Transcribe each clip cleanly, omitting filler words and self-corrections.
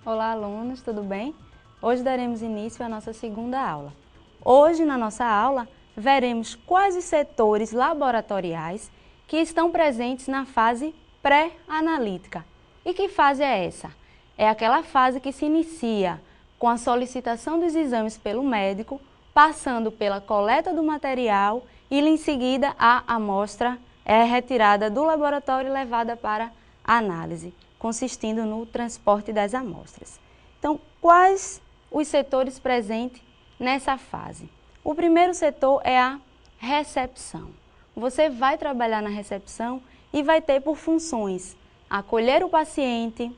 Olá, alunos, tudo bem? Hoje daremos início à nossa segunda aula. Hoje, na nossa aula, veremos quais os setores laboratoriais que estão presentes na fase pré-analítica. E que fase é essa? É aquela fase que se inicia com a solicitação dos exames pelo médico, passando pela coleta do material e, em seguida, a amostra é retirada do laboratório e levada para análise, consistindo no transporte das amostras. Então, quais os setores presentes nessa fase? O primeiro setor é a recepção. Você vai trabalhar na recepção e vai ter por funções acolher o paciente,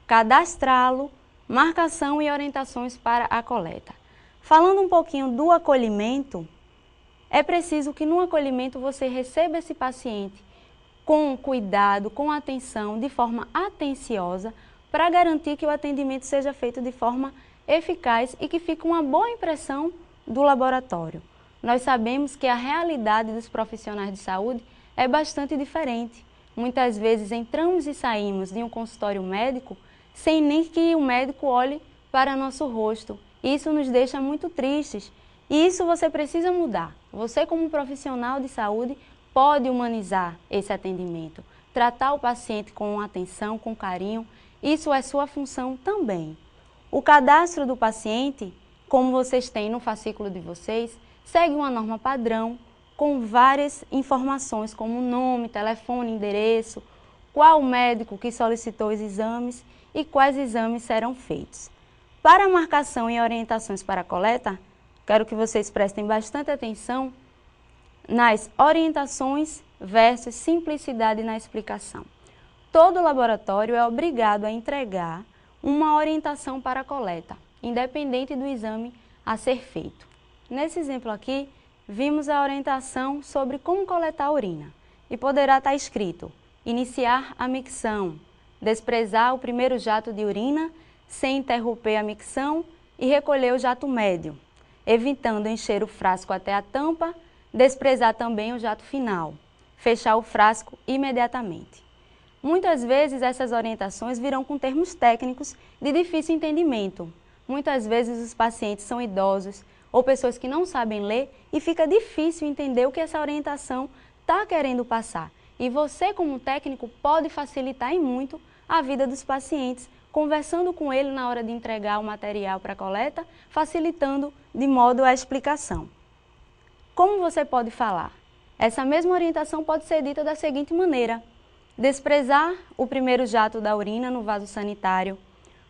cadastrá-lo, marcação e orientações para a coleta. Falando um pouquinho do acolhimento, é preciso que no acolhimento você receba esse paciente com cuidado, com atenção, de forma atenciosa, para garantir que o atendimento seja feito de forma eficaz e que fique uma boa impressão do laboratório. Nós sabemos que a realidade dos profissionais de saúde é bastante diferente. Muitas vezes entramos e saímos de um consultório médico sem nem que o médico olhe para nosso rosto. Isso nos deixa muito tristes e isso você precisa mudar. Você, como profissional de saúde, pode humanizar esse atendimento, tratar o paciente com atenção, com carinho, isso é sua função também. O cadastro do paciente, como vocês têm no fascículo de vocês, segue uma norma padrão, com várias informações como nome, telefone, endereço, qual médico que solicitou os exames e quais exames serão feitos. Para a marcação e orientações para a coleta, quero que vocês prestem bastante atenção nas orientações versus simplicidade na explicação. Todo laboratório é obrigado a entregar uma orientação para a coleta, independente do exame a ser feito. Nesse exemplo aqui, vimos a orientação sobre como coletar a urina e poderá estar escrito: iniciar a micção, desprezar o primeiro jato de urina sem interromper a micção e recolher o jato médio, evitando encher o frasco até a tampa, desprezar também o jato final, fechar o frasco imediatamente. Muitas vezes essas orientações virão com termos técnicos de difícil entendimento. Muitas vezes os pacientes são idosos ou pessoas que não sabem ler e fica difícil entender o que essa orientação está querendo passar. E você, como técnico, pode facilitar e muito a vida dos pacientes, conversando com ele na hora de entregar o material para a coleta, facilitando de modo a explicação. Como você pode falar? Essa mesma orientação pode ser dita da seguinte maneira: desprezar o primeiro jato da urina no vaso sanitário,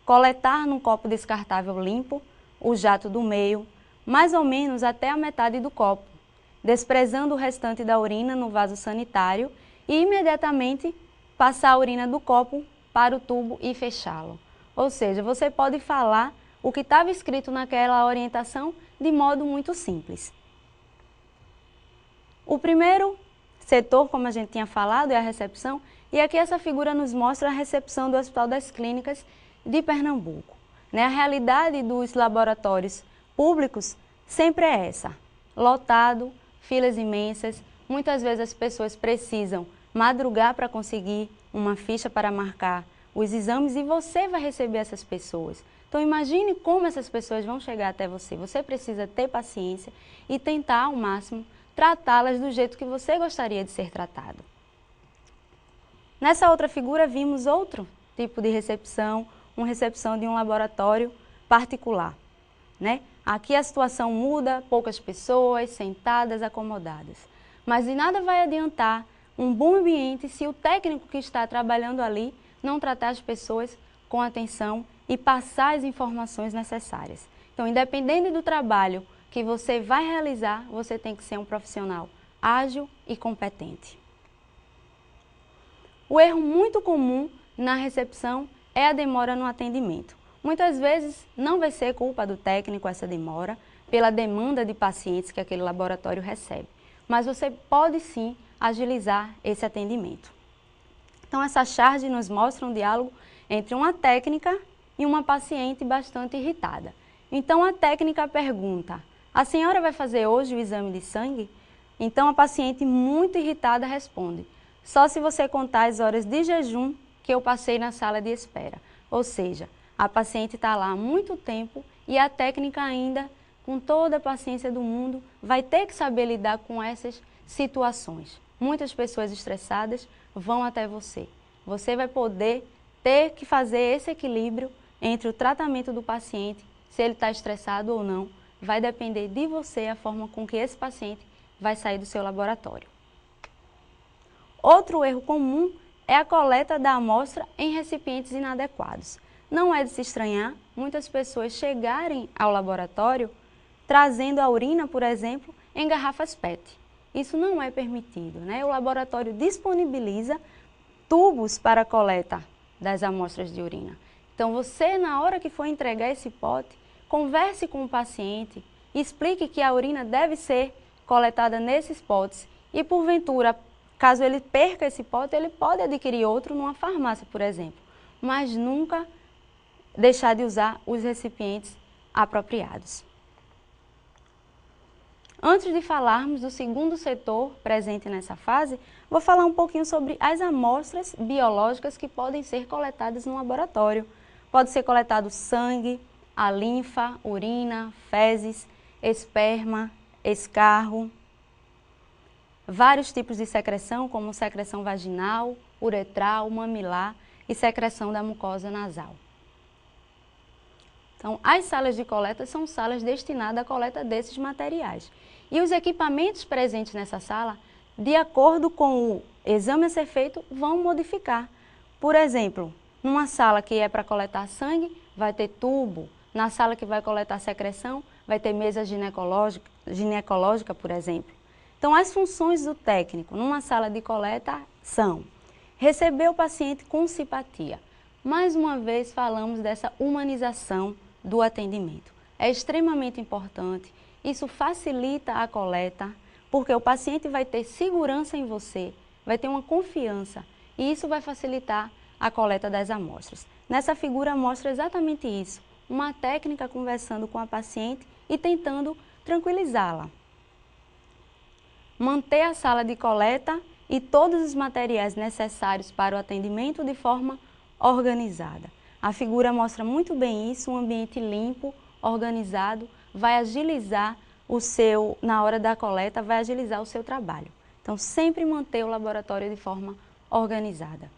coletar num copo descartável limpo o jato do meio, mais ou menos até a metade do copo, desprezando o restante da urina no vaso sanitário e imediatamente passar a urina do copo para o tubo e fechá-lo. Ou seja, você pode falar o que estava escrito naquela orientação de modo muito simples. O primeiro setor, como a gente tinha falado, é a recepção, e aqui essa figura nos mostra a recepção do Hospital das Clínicas de Pernambuco. A realidade dos laboratórios públicos sempre é essa: lotado, filas imensas, muitas vezes as pessoas precisam madrugar para conseguir uma ficha para marcar os exames e você vai receber essas pessoas. Então imagine como essas pessoas vão chegar até você. Você precisa ter paciência e tentar ao máximo tratá-las do jeito que você gostaria de ser tratado. Nessa outra figura vimos outro tipo de recepção, uma recepção de um laboratório particular. Aqui a situação muda, poucas pessoas, sentadas, acomodadas. Mas de nada vai adiantar um bom ambiente se o técnico que está trabalhando ali não tratar as pessoas com atenção e passar as informações necessárias. Então, independente do trabalho que você vai realizar, você tem que ser um profissional ágil e competente. O erro muito comum na recepção é a demora no atendimento. Muitas vezes não vai ser culpa do técnico essa demora, pela demanda de pacientes que aquele laboratório recebe, mas você pode sim agilizar esse atendimento. Então essa charge nos mostra um diálogo entre uma técnica e uma paciente bastante irritada. Então a técnica pergunta: a senhora vai fazer hoje o exame de sangue? Então a paciente, muito irritada, responde: só se você contar as horas de jejum que eu passei na sala de espera. Ou seja, A paciente está lá há muito tempo e a técnica ainda, com toda a paciência do mundo, vai ter que saber lidar com essas situações. Muitas pessoas estressadas vão até você. Você vai poder ter que fazer esse equilíbrio entre o tratamento do paciente, se ele está estressado ou não, vai depender de você a forma com que esse paciente vai sair do seu laboratório. Outro erro comum é a coleta da amostra em recipientes inadequados. Não é de se estranhar muitas pessoas chegarem ao laboratório trazendo a urina, por exemplo, em garrafas PET. Isso não é permitido, né? O laboratório disponibiliza tubos para a coleta das amostras de urina. Então você, na hora que for entregar esse pote, converse com o paciente, explique que a urina deve ser coletada nesses potes e, porventura, caso ele perca esse pote, ele pode adquirir outro numa farmácia, por exemplo, mas nunca deixar de usar os recipientes apropriados. Antes de falarmos do segundo setor presente nessa fase, vou falar um pouquinho sobre as amostras biológicas que podem ser coletadas no laboratório. Pode ser coletado sangue, a linfa, urina, fezes, esperma, escarro, vários tipos de secreção, como secreção vaginal, uretral, mamilar e secreção da mucosa nasal. Então, as salas de coleta são salas destinadas à coleta desses materiais. E os equipamentos presentes nessa sala, de acordo com o exame a ser feito, vão modificar. Por exemplo, numa sala que é para coletar sangue, vai ter tubo. Na sala que vai coletar secreção, vai ter mesa ginecológica, por exemplo. Então, as funções do técnico numa sala de coleta são receber o paciente com simpatia. Mais uma vez, falamos dessa humanização do atendimento. É extremamente importante, isso facilita a coleta, porque o paciente vai ter segurança em você, vai ter uma confiança, e isso vai facilitar a coleta das amostras. Nessa figura mostra exatamente isso, uma técnica conversando com a paciente e tentando tranquilizá-la. Manter a sala de coleta e todos os materiais necessários para o atendimento de forma organizada. A figura mostra muito bem isso, um ambiente limpo, organizado, vai agilizar na hora da coleta, vai agilizar o seu trabalho. Então, sempre manter o laboratório de forma organizada.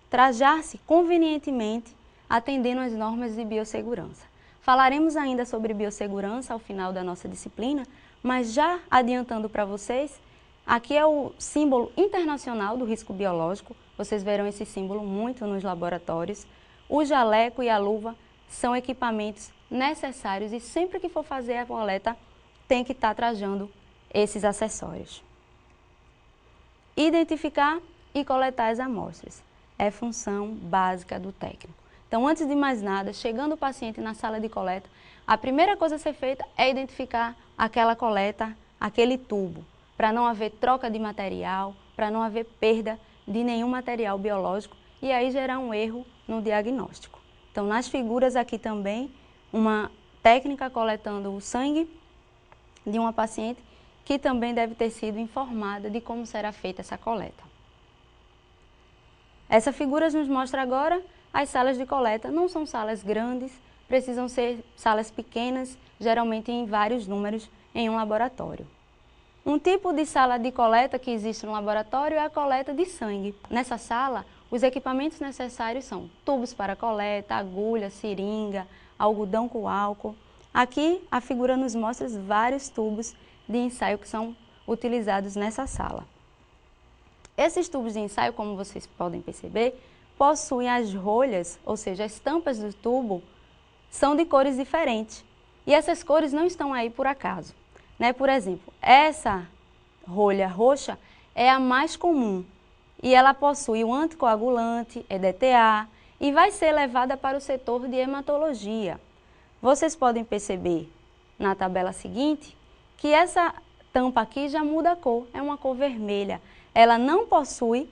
Trajar-se convenientemente, atendendo às normas de biossegurança. Falaremos ainda sobre biossegurança ao final da nossa disciplina, mas já adiantando para vocês, aqui é o símbolo internacional do risco biológico, vocês verão esse símbolo muito nos laboratórios. O jaleco e a luva são equipamentos necessários e sempre que for fazer a coleta, tem que estar trajando esses acessórios. Identificar e coletar as amostras é função básica do técnico. Então, antes de mais nada, chegando o paciente na sala de coleta, a primeira coisa a ser feita é identificar aquela coleta, aquele tubo, para não haver troca de material, para não haver perda de nenhum material biológico e aí gerar um erro no diagnóstico. Então, nas figuras aqui também, uma técnica coletando o sangue de uma paciente que também deve ter sido informada de como será feita essa coleta. Essa figura nos mostra agora as salas de coleta. Não são salas grandes, precisam ser salas pequenas, geralmente em vários números em um laboratório. Um tipo de sala de coleta que existe no laboratório é a coleta de sangue. Nessa sala, os equipamentos necessários são tubos para coleta, agulha, seringa, algodão com álcool. Aqui a figura nos mostra vários tubos de ensaio que são utilizados nessa sala. Esses tubos de ensaio, como vocês podem perceber, possuem as rolhas, ou seja, as tampas do tubo, são de cores diferentes. E essas cores não estão aí por acaso. Por exemplo, essa rolha roxa é a mais comum e ela possui o anticoagulante, EDTA, e vai ser levada para o setor de hematologia. Vocês podem perceber na tabela seguinte que essa tampa aqui já muda a cor, é uma cor vermelha. Ela não possui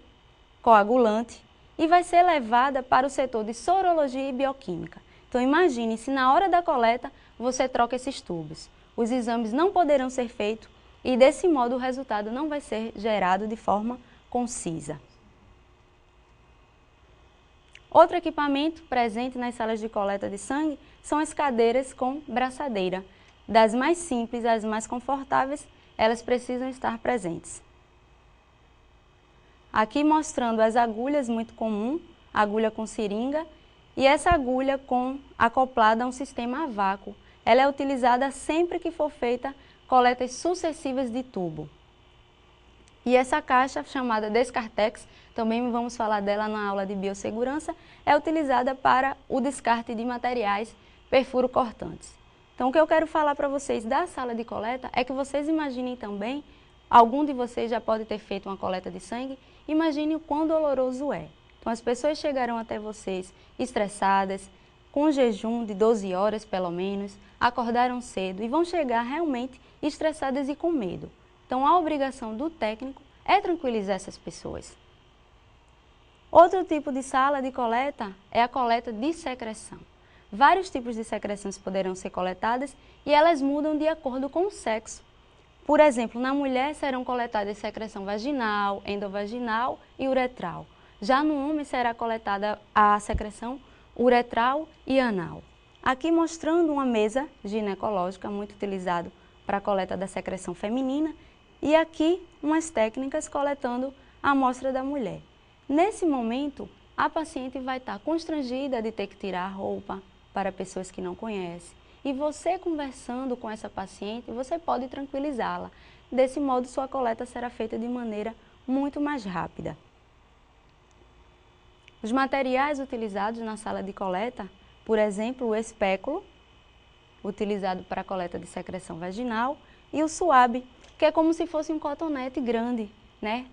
coagulante e vai ser levada para o setor de sorologia e bioquímica. Então imagine se na hora da coleta você troca esses tubos. Os exames não poderão ser feitos e desse modo o resultado não vai ser gerado de forma concisa. Outro equipamento presente nas salas de coleta de sangue são as cadeiras com braçadeira. Das mais simples às mais confortáveis, elas precisam estar presentes. Aqui mostrando as agulhas, muito comum, agulha com seringa, e essa agulha acoplada a um sistema a vácuo. Ela é utilizada sempre que for feita coletas sucessivas de tubo. E essa caixa, chamada Descartex, também vamos falar dela na aula de biossegurança, é utilizada para o descarte de materiais perfuro-cortantes. Então, o que eu quero falar para vocês da sala de coleta é que vocês imaginem também, algum de vocês já pode ter feito uma coleta de sangue, imagine o quão doloroso é. Então, as pessoas chegarão até vocês estressadas, com jejum de 12 horas pelo menos, acordaram cedo e vão chegar realmente estressadas e com medo. Então, a obrigação do técnico é tranquilizar essas pessoas. Outro tipo de sala de coleta é a coleta de secreção. Vários tipos de secreções poderão ser coletadas e elas mudam de acordo com o sexo. Por exemplo, na mulher serão coletadas secreção vaginal, endovaginal e uretral. Já no homem será coletada a secreção uretral e anal. Aqui mostrando uma mesa ginecológica muito utilizada para a coleta da secreção feminina e aqui umas técnicas coletando a amostra da mulher. Nesse momento, a paciente vai estar constrangida de ter que tirar a roupa para pessoas que não conhecem. E você conversando com essa paciente, você pode tranquilizá-la. Desse modo, sua coleta será feita de maneira muito mais rápida. Os materiais utilizados na sala de coleta, por exemplo, o espéculo, utilizado para a coleta de secreção vaginal, e o suave, que é como se fosse um cotonete grande, né?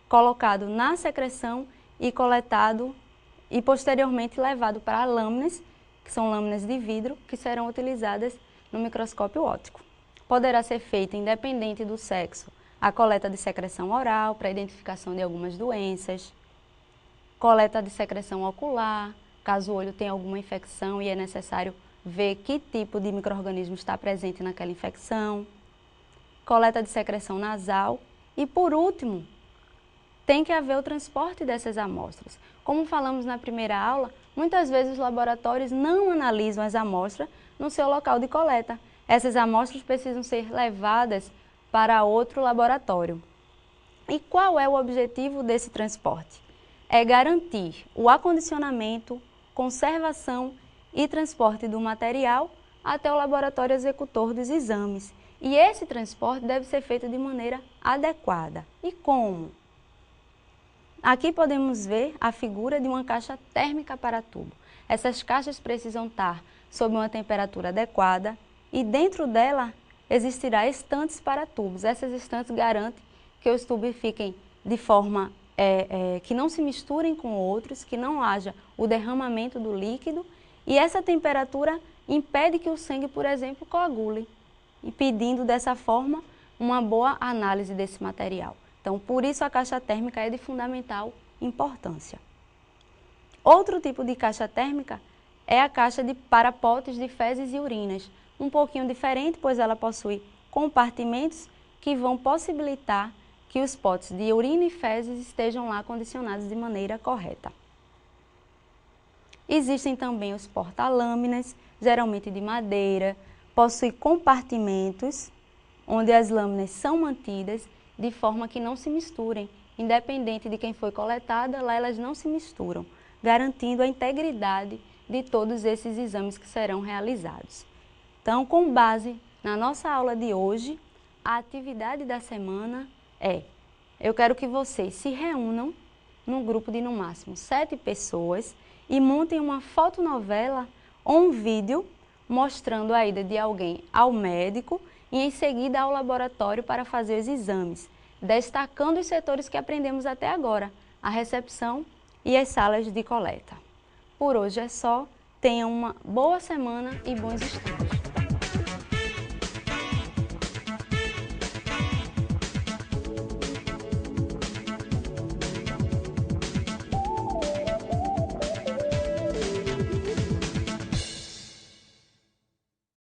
Colocado na secreção e coletado e posteriormente levado para lâminas, que são lâminas de vidro, que serão utilizadas no microscópio óptico. Poderá ser feita, independente do sexo, a coleta de secreção oral para identificação de algumas doenças, coleta de secreção ocular, caso o olho tenha alguma infecção e é necessário ver que tipo de micro-organismo está presente naquela infecção, coleta de secreção nasal e, por último, tem que haver o transporte dessas amostras. Como falamos na primeira aula, muitas vezes os laboratórios não analisam as amostras no seu local de coleta. Essas amostras precisam ser levadas para outro laboratório. E qual é o objetivo desse transporte? É garantir o acondicionamento, conservação e transporte do material até o laboratório executor dos exames. E esse transporte deve ser feito de maneira adequada. E como? Aqui podemos ver a figura de uma caixa térmica para tubo. Essas caixas precisam estar sob uma temperatura adequada e dentro dela existirá estantes para tubos. Essas estantes garantem que os tubos fiquem de forma que não se misturem com outros, que não haja o derramamento do líquido e essa temperatura impede que o sangue, por exemplo, coagule, impedindo dessa forma uma boa análise desse material. Então, por isso a caixa térmica é de fundamental importância. Outro tipo de caixa térmica é a caixa para potes de fezes e urinas. Um pouquinho diferente, pois ela possui compartimentos que vão possibilitar que os potes de urina e fezes estejam lá condicionados de maneira correta. Existem também os porta-lâminas, geralmente de madeira, possui compartimentos onde as lâminas são mantidas de forma que não se misturem. Independente de quem foi coletada, lá elas não se misturam, garantindo a integridade de todos esses exames que serão realizados. Então, com base na nossa aula de hoje, a atividade da semana eu quero que vocês se reúnam num grupo de no máximo 7 pessoas e montem uma fotonovela ou um vídeo mostrando a ida de alguém ao médico e em seguida ao laboratório para fazer os exames, destacando os setores que aprendemos até agora, a recepção e as salas de coleta. Por hoje é só, tenham uma boa semana e bons estudos.